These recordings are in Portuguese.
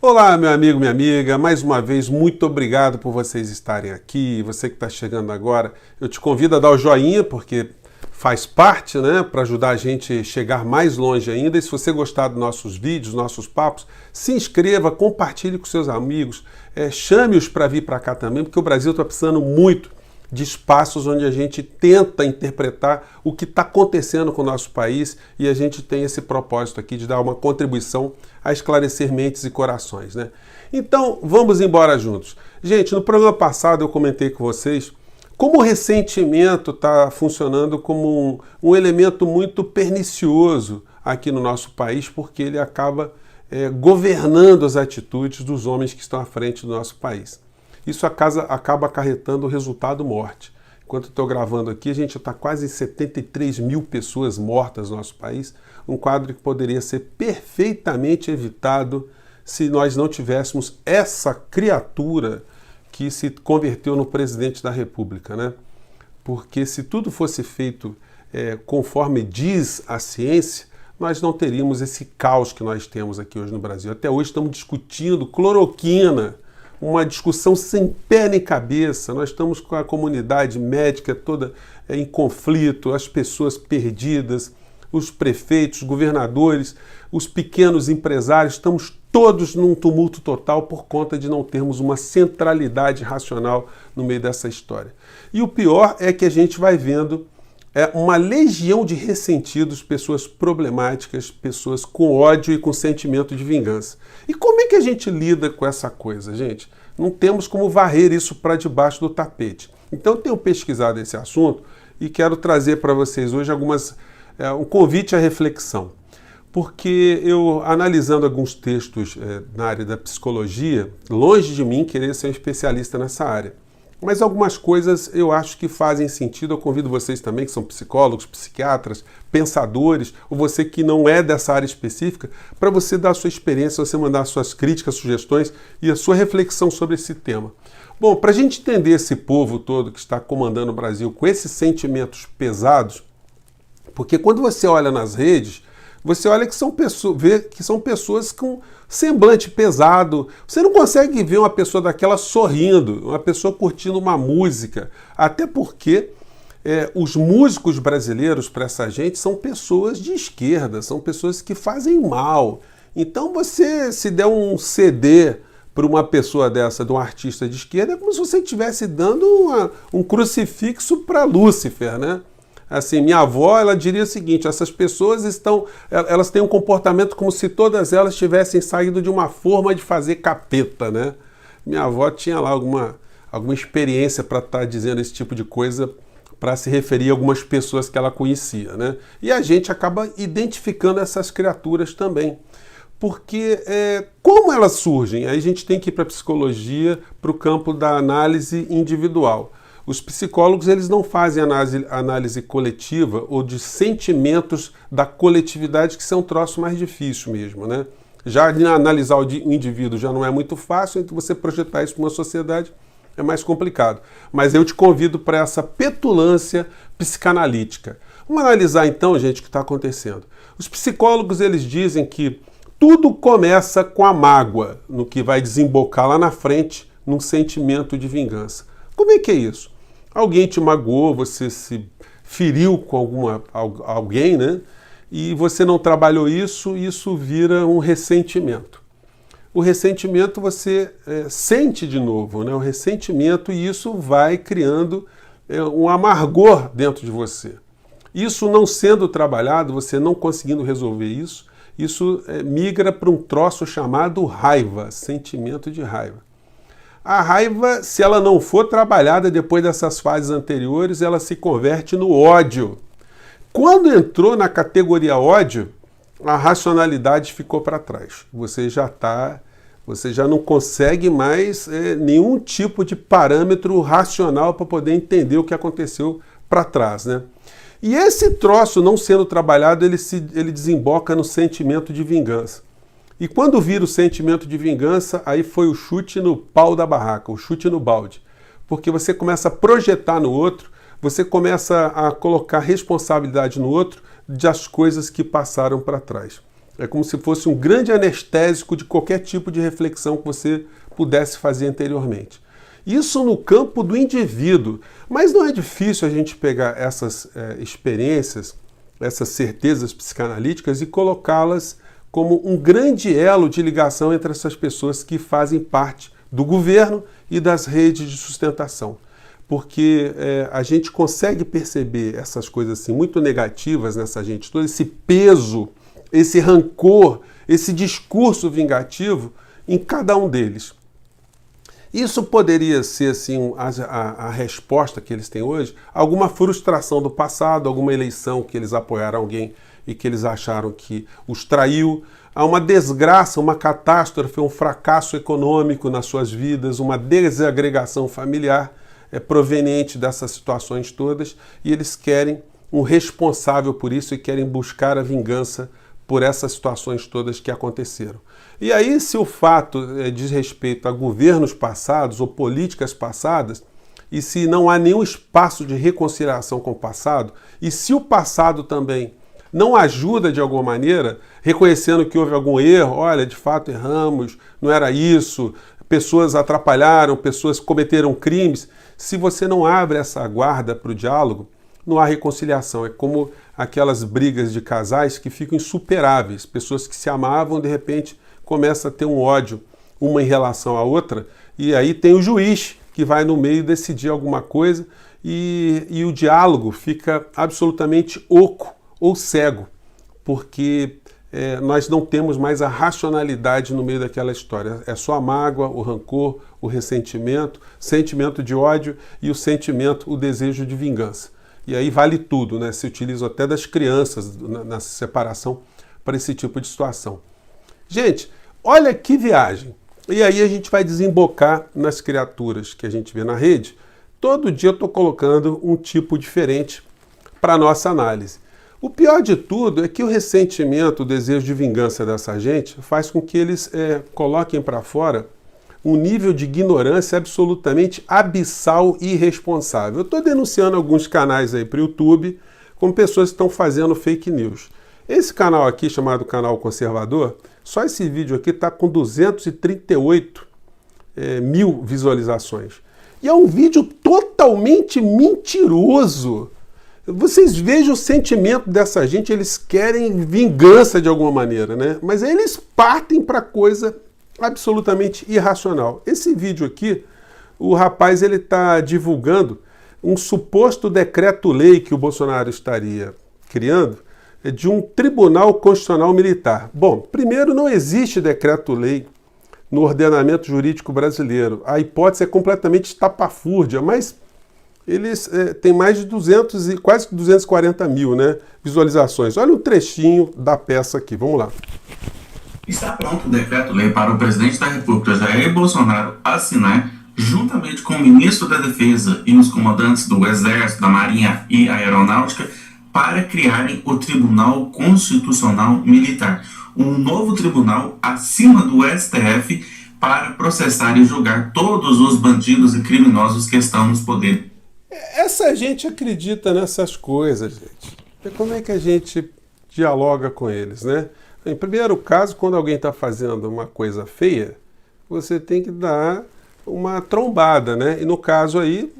Olá, meu amigo, minha amiga, mais uma vez, muito obrigado por vocês estarem aqui. Você que está chegando agora, eu te convido a dar o joinha, porque faz parte, né, para ajudar a gente a chegar mais longe ainda. E se você gostar dos nossos vídeos, nossos papos, se inscreva, compartilhe com seus amigos, chame-os para vir para cá também, porque o Brasil está precisando muito de espaços onde a gente tenta interpretar o que está acontecendo com o nosso país e a gente tem esse propósito aqui de dar uma contribuição a esclarecer mentes e corações, né? Então, vamos embora juntos. Gente, no programa passado eu comentei com vocês como o ressentimento está funcionando como um elemento muito pernicioso aqui no nosso país, porque ele acaba governando as atitudes dos homens que estão à frente do nosso país. Isso acaba acarretando o resultado morte. Enquanto eu estou gravando aqui, a gente está quase em 73 mil pessoas mortas no nosso país, um quadro que poderia ser perfeitamente evitado se nós não tivéssemos essa criatura que se converteu no presidente da República, né? Porque se tudo fosse feito conforme diz a ciência, nós não teríamos esse caos que nós temos aqui hoje no Brasil. Até hoje estamos discutindo cloroquina, uma discussão sem pé nem cabeça. Nós estamos com a comunidade médica toda em conflito, as pessoas perdidas, os prefeitos, os governadores, os pequenos empresários, estamos todos num tumulto total por conta de não termos uma centralidade racional no meio dessa história. E o pior é que a gente vai vendo uma legião de ressentidos, pessoas problemáticas, pessoas com ódio e com sentimento de vingança. E como é que a gente lida com essa coisa, gente? Não temos como varrer isso para debaixo do tapete. Então eu tenho pesquisado esse assunto e quero trazer para vocês hoje um convite à reflexão. Porque eu, analisando alguns textos na área da psicologia, longe de mim querer ser um especialista nessa área, mas algumas coisas eu acho que fazem sentido. Eu convido vocês também, que são psicólogos, psiquiatras, pensadores, ou você que não é dessa área específica, para você dar a sua experiência, você mandar suas críticas, sugestões e a sua reflexão sobre esse tema. Bom, para a gente entender esse povo todo que está comandando o Brasil com esses sentimentos pesados, porque quando você olha nas redes, você olha que vê que são pessoas com semblante pesado. Você não consegue ver uma pessoa daquela sorrindo, uma pessoa curtindo uma música. Até porque os músicos brasileiros para essa gente são pessoas de esquerda, são pessoas que fazem mal. Então você se der um CD para uma pessoa dessa, de um artista de esquerda, é como se você estivesse dando um crucifixo para Lúcifer, né? Assim, minha avó, ela diria o seguinte: essas pessoas elas têm um comportamento como se todas elas tivessem saído de uma forma de fazer capeta, né? Minha avó tinha lá alguma experiência para estar dizendo esse tipo de coisa para se referir a algumas pessoas que ela conhecia, né? E a gente acaba identificando essas criaturas também. Porque como elas surgem? Aí a gente tem que ir para a psicologia, para o campo da análise individual. Os psicólogos, eles não fazem análise coletiva ou de sentimentos da coletividade, que são um troço mais difícil mesmo, né? Já analisar o indivíduo já não é muito fácil, então você projetar isso para uma sociedade é mais complicado. Mas eu te convido para essa petulância psicanalítica. Vamos analisar então, gente, o que está acontecendo. Os psicólogos, eles dizem que tudo começa com a mágoa, no que vai desembocar lá na frente num sentimento de vingança. Como é que é isso? Alguém te magoou, você se feriu com alguém, né? E você não trabalhou isso, e isso vira um ressentimento. O ressentimento você sente de novo, né? O ressentimento, e isso vai criando um amargor dentro de você. Isso não sendo trabalhado, você não conseguindo resolver isso migra para um troço chamado raiva, sentimento de raiva. A raiva, se ela não for trabalhada depois dessas fases anteriores, ela se converte no ódio. Quando entrou na categoria ódio, a racionalidade ficou para trás. Você já não consegue mais nenhum tipo de parâmetro racional para poder entender o que aconteceu para trás, né? E esse troço não sendo trabalhado, ele desemboca no sentimento de vingança. E quando vira o sentimento de vingança, aí foi o chute no pau da barraca, o chute no balde. Porque você começa a projetar no outro, você começa a colocar responsabilidade no outro das coisas que passaram para trás. É como se fosse um grande anestésico de qualquer tipo de reflexão que você pudesse fazer anteriormente. Isso no campo do indivíduo. Mas não é difícil a gente pegar essas experiências, essas certezas psicanalíticas e colocá-las como um grande elo de ligação entre essas pessoas que fazem parte do governo e das redes de sustentação. Porque a gente consegue perceber essas coisas assim muito negativas nessa gente toda, esse peso, esse rancor, esse discurso vingativo em cada um deles. Isso poderia ser assim a resposta que eles têm hoje, alguma frustração do passado, alguma eleição que eles apoiaram alguém e que eles acharam que os traiu, há uma desgraça, uma catástrofe, um fracasso econômico nas suas vidas, uma desagregação familiar proveniente dessas situações todas, e eles querem um responsável por isso e querem buscar a vingança por essas situações todas que aconteceram. E aí, se o fato diz respeito a governos passados ou políticas passadas, e se não há nenhum espaço de reconciliação com o passado, e se o passado também não ajuda de alguma maneira, reconhecendo que houve algum erro, olha, de fato erramos, não era isso, pessoas atrapalharam, pessoas cometeram crimes, se você não abre essa guarda para o diálogo, não há reconciliação. É como aquelas brigas de casais que ficam insuperáveis. Pessoas que se amavam, de repente, começam a ter um ódio uma em relação à outra, e aí tem o juiz que vai no meio decidir alguma coisa e o diálogo fica absolutamente oco ou cego, porque nós não temos mais a racionalidade no meio daquela história. É só a mágoa, o rancor, o ressentimento, sentimento de ódio e o sentimento, o desejo de vingança. E aí vale tudo, né? Se utiliza até das crianças na separação para esse tipo de situação. Gente, olha que viagem! E aí a gente vai desembocar nas criaturas que a gente vê na rede. Todo dia eu estou colocando um tipo diferente para a nossa análise. O pior de tudo é que o ressentimento, o desejo de vingança dessa gente faz com que eles coloquem para fora um nível de ignorância absolutamente abissal e irresponsável. Eu estou denunciando alguns canais aí para o YouTube com pessoas que estão fazendo fake news. Esse canal aqui, chamado Canal Conservador, só esse vídeo aqui está com 238 mil visualizações. E é um vídeo totalmente mentiroso. Vocês vejam o sentimento dessa gente, eles querem vingança de alguma maneira, né? Mas aí eles partem para coisa absolutamente irracional. Esse vídeo aqui, o rapaz ele está divulgando um suposto decreto-lei que o Bolsonaro estaria criando de um tribunal constitucional militar. Bom, primeiro, não existe decreto-lei no ordenamento jurídico brasileiro. A hipótese é completamente estapafúrdia, mas eles têm mais de 200 e quase 240 mil, né, visualizações. Olha um trechinho da peça aqui, vamos lá. Está pronto o decreto-lei para o presidente da República, Jair Bolsonaro, assinar, juntamente com o ministro da Defesa e os comandantes do Exército, da Marinha e Aeronáutica, para criarem o Tribunal Constitucional Militar, um novo tribunal acima do STF para processar e julgar todos os bandidos e criminosos que estão nos poderes. Essa gente acredita nessas coisas, gente. E como é que a gente dialoga com eles, né? Em primeiro caso, quando alguém está fazendo uma coisa feia, você tem que dar uma trombada, né? E no caso aí,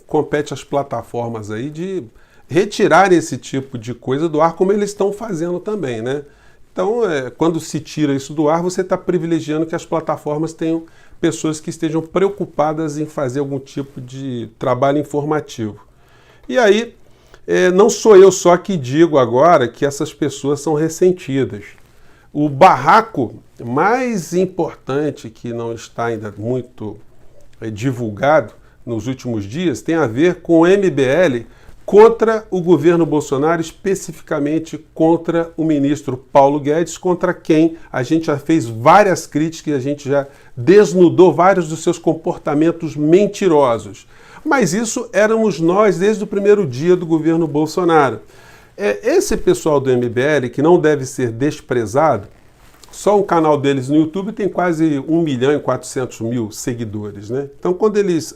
compete às plataformas aí de retirar esse tipo de coisa do ar, como eles estão fazendo também, né? Então, quando se tira isso do ar, você está privilegiando que as plataformas tenham pessoas que estejam preocupadas em fazer algum tipo de trabalho informativo. E aí, não sou eu só que digo agora que essas pessoas são ressentidas. O barraco mais importante, que não está ainda muito divulgado nos últimos dias, tem a ver com o MBL contra o governo Bolsonaro, especificamente contra o ministro Paulo Guedes, contra quem a gente já fez várias críticas, a gente já desnudou vários dos seus comportamentos mentirosos. Mas isso éramos nós desde o primeiro dia do governo Bolsonaro. Esse pessoal do MBL, que não deve ser desprezado, só o canal deles no YouTube tem quase 1.400.000 seguidores, né? Então, quando eles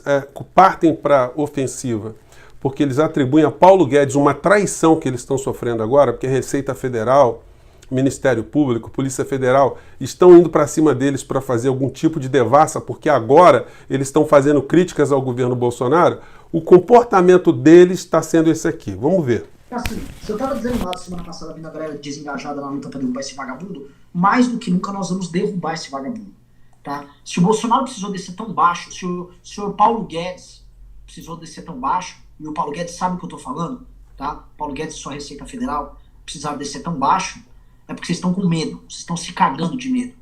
partem para a ofensiva, porque eles atribuem a Paulo Guedes uma traição que eles estão sofrendo agora, porque a Receita Federal Ministério Público, Polícia Federal, estão indo para cima deles para fazer algum tipo de devassa, porque agora eles estão fazendo críticas ao governo Bolsonaro, o comportamento deles está sendo esse aqui. Vamos ver. Assim, se eu estava dizendo lá semana passada, vindo a galera desengajada na luta para derrubar esse vagabundo, mais do que nunca nós vamos derrubar esse vagabundo. Tá? Se o Bolsonaro precisou descer tão baixo, se o senhor Paulo Guedes precisou descer tão baixo, e o Paulo Guedes sabe o que eu estou falando, tá? Paulo Guedes e sua Receita Federal precisaram descer tão baixo, é porque vocês estão com medo, vocês estão se cagando de medo.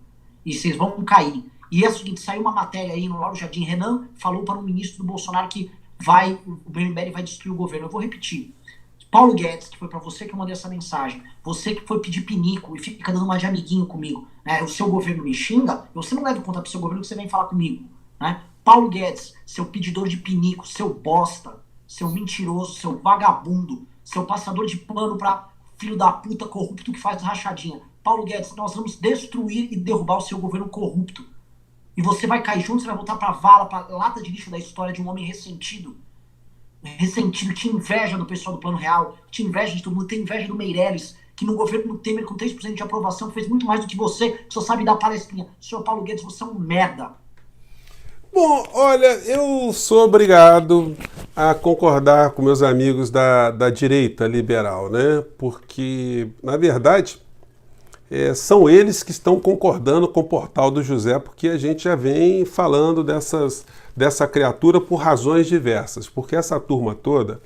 E vocês vão cair. E é o seguinte, saiu uma matéria aí no Lauro Jardim, Renan falou para o ministro do Bolsonaro que o MBL vai destruir o governo. Eu vou repetir. Paulo Guedes, que foi para você que eu mandei essa mensagem, você que foi pedir pinico e fica dando uma de amiguinho comigo, né? O seu governo me xinga, você não leva conta pro seu governo que você vem falar comigo, né? Paulo Guedes, seu pedidor de pinico, seu bosta, seu mentiroso, seu vagabundo, seu passador de pano pra filho da puta corrupto que faz rachadinha. Paulo Guedes, nós vamos destruir e derrubar o seu governo corrupto. E você vai cair junto, você vai voltar pra vala, pra lata de lixo da história de um homem ressentido. Ressentido, tinha inveja do pessoal do Plano Real, tinha inveja de todo mundo, tem inveja do Meirelles, que no governo Temer com 3% de aprovação fez muito mais do que você, que só sabe dar palestrinha. Senhor Paulo Guedes, você é um merda. Bom, olha, eu sou obrigado a concordar com meus amigos da direita liberal, né? Porque, na verdade, são eles que estão concordando com o Portal do José, porque a gente já vem falando dessa criatura por razões diversas. Porque essa turma toda,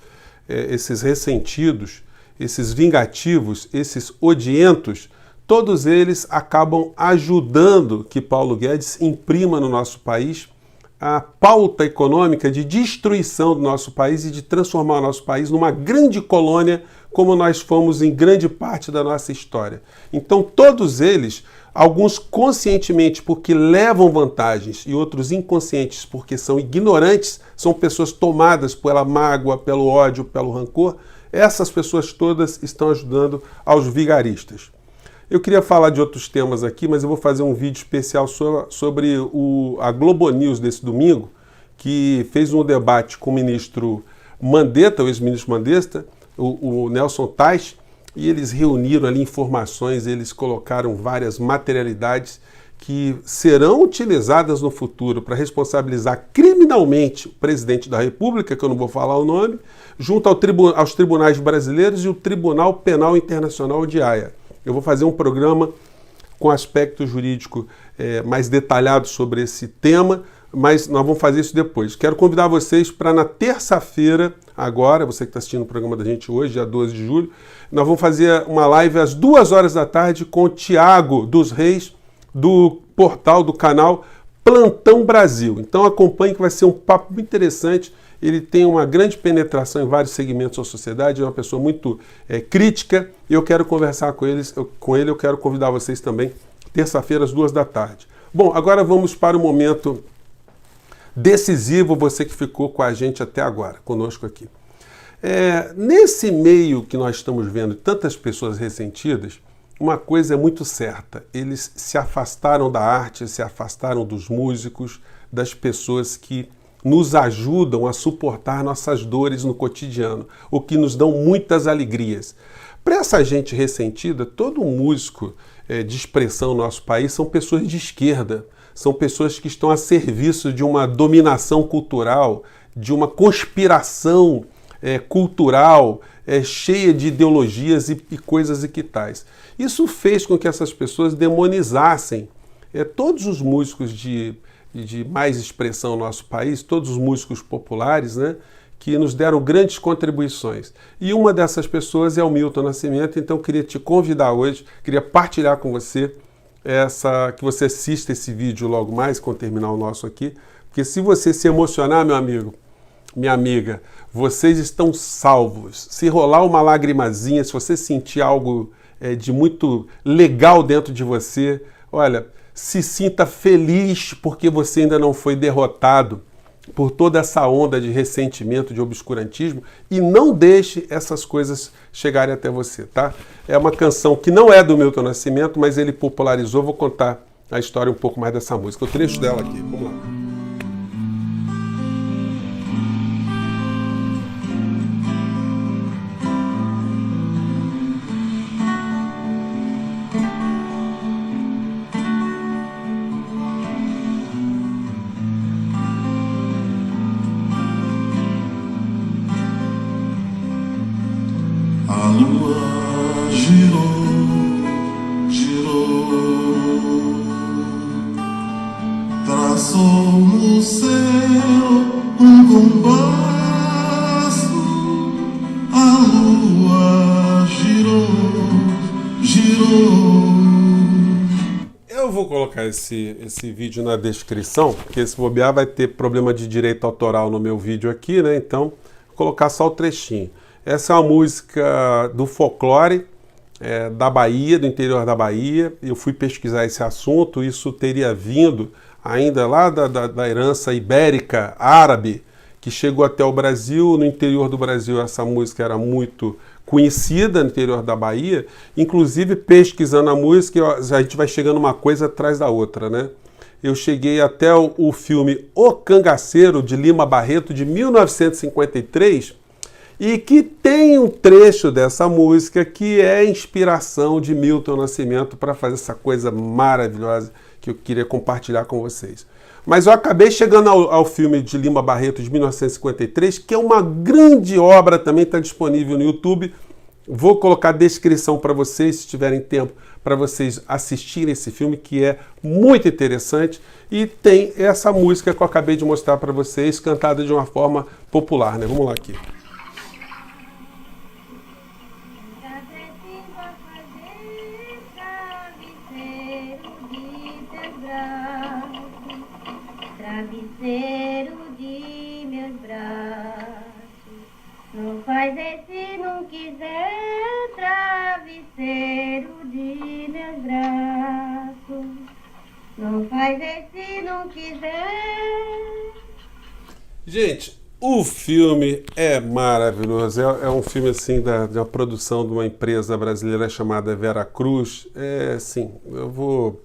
esses ressentidos, esses vingativos, esses odientos, todos eles acabam ajudando que Paulo Guedes imprima no nosso país a pauta econômica de destruição do nosso país e de transformar o nosso país numa grande colônia, como nós fomos em grande parte da nossa história. Então, todos eles, alguns conscientemente porque levam vantagens e outros inconscientes porque são ignorantes, são pessoas tomadas pela mágoa, pelo ódio, pelo rancor, essas pessoas todas estão ajudando aos vigaristas. Eu queria falar de outros temas aqui, mas eu vou fazer um vídeo especial sobre a Globo News desse domingo, que fez um debate com o ministro Mandetta, o ex-ministro Mandetta, o Nelson Tais, e eles reuniram ali informações, eles colocaram várias materialidades que serão utilizadas no futuro para responsabilizar criminalmente o presidente da República, que eu não vou falar o nome, junto aos tribunais brasileiros e o Tribunal Penal Internacional de Haia. Eu vou fazer um programa com aspecto jurídico mais detalhado sobre esse tema, mas nós vamos fazer isso depois. Quero convidar vocês para na terça-feira, agora, você que está assistindo o programa da gente hoje, dia 12 de julho, nós vamos fazer uma live às 2 horas da tarde com o Tiago dos Reis, do portal, do canal Plantão Brasil. Então acompanhe que vai ser um papo muito interessante. Ele tem uma grande penetração em vários segmentos da sociedade, é uma pessoa muito crítica, e eu quero conversar com ele, eu quero convidar vocês também, terça-feira, às 2 da tarde. Bom, agora vamos para o momento decisivo, você que ficou com a gente até agora, conosco aqui. Nesse meio que nós estamos vendo tantas pessoas ressentidas, uma coisa é muito certa, eles se afastaram da arte, se afastaram dos músicos, das pessoas que nos ajudam a suportar nossas dores no cotidiano, o que nos dão muitas alegrias. Para essa gente ressentida, todo músico de expressão no nosso país são pessoas de esquerda, são pessoas que estão a serviço de uma dominação cultural, de uma conspiração cultural cheia de ideologias e coisas e que tais. Isso fez com que essas pessoas demonizassem todos os músicos de mais expressão no nosso país, todos os músicos populares, né, que nos deram grandes contribuições. E uma dessas pessoas é o Milton Nascimento, então eu queria te convidar hoje, queria partilhar com você que você assista esse vídeo logo mais, quando terminar o nosso aqui, porque se você se emocionar, meu amigo, minha amiga, vocês estão salvos. Se rolar uma lagrimazinha, se você sentir algo de muito legal dentro de você, olha, se sinta feliz porque você ainda não foi derrotado por toda essa onda de ressentimento, de obscurantismo, e não deixe essas coisas chegarem até você, tá? É uma canção que não é do Milton Nascimento, mas ele popularizou. Vou contar a história um pouco mais dessa música. O trecho dela aqui, vamos lá. Passou no céu um compasso, a lua girou. Eu vou colocar esse vídeo na descrição, porque se bobear vai ter problema de direito autoral no meu vídeo aqui, né? Então, vou colocar só o trechinho. Essa é uma música do folclore da Bahia, do interior da Bahia. Eu fui pesquisar esse assunto, isso teria vindo ainda lá da herança ibérica árabe, que chegou até o Brasil. No interior do Brasil essa música era muito conhecida, no interior da Bahia. Inclusive, pesquisando a música, a gente vai chegando uma coisa atrás da outra, né? Eu cheguei até o filme O Cangaceiro, de Lima Barreto, de 1953, e que tem um trecho dessa música que é inspiração de Milton Nascimento para fazer essa coisa maravilhosa que eu queria compartilhar com vocês. Mas eu acabei chegando ao filme de Lima Barreto de 1953, que é uma grande obra, também está disponível no YouTube. Vou colocar a descrição para vocês, se tiverem tempo, para vocês assistirem esse filme, que é muito interessante. E tem essa música que eu acabei de mostrar para vocês, cantada de uma forma popular, né? Vamos lá aqui. Travesseiro de meus braços, não faz se não quiser. Travesseiro de meus braços, não faz se não quiser. Gente, o filme é maravilhoso. É um filme assim da produção de uma empresa brasileira chamada Veracruz. Sim, eu vou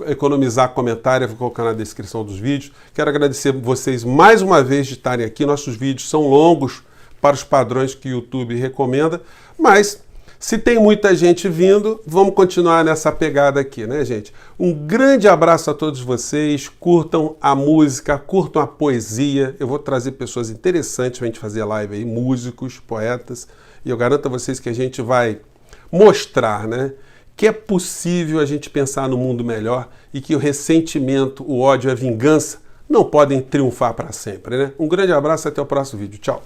economizar comentário, vou colocar na descrição dos vídeos. Quero agradecer vocês mais uma vez de estarem aqui. Nossos vídeos são longos para os padrões que o YouTube recomenda, mas se tem muita gente vindo, vamos continuar nessa pegada aqui, né, gente? Um grande abraço a todos vocês. Curtam a música, curtam a poesia. Eu vou trazer pessoas interessantes para a gente fazer live aí, músicos, poetas, e eu garanto a vocês que a gente vai mostrar, né, que é possível a gente pensar no mundo melhor e que o ressentimento, o ódio e a vingança não podem triunfar para sempre, né? Um grande abraço e até o próximo vídeo. Tchau!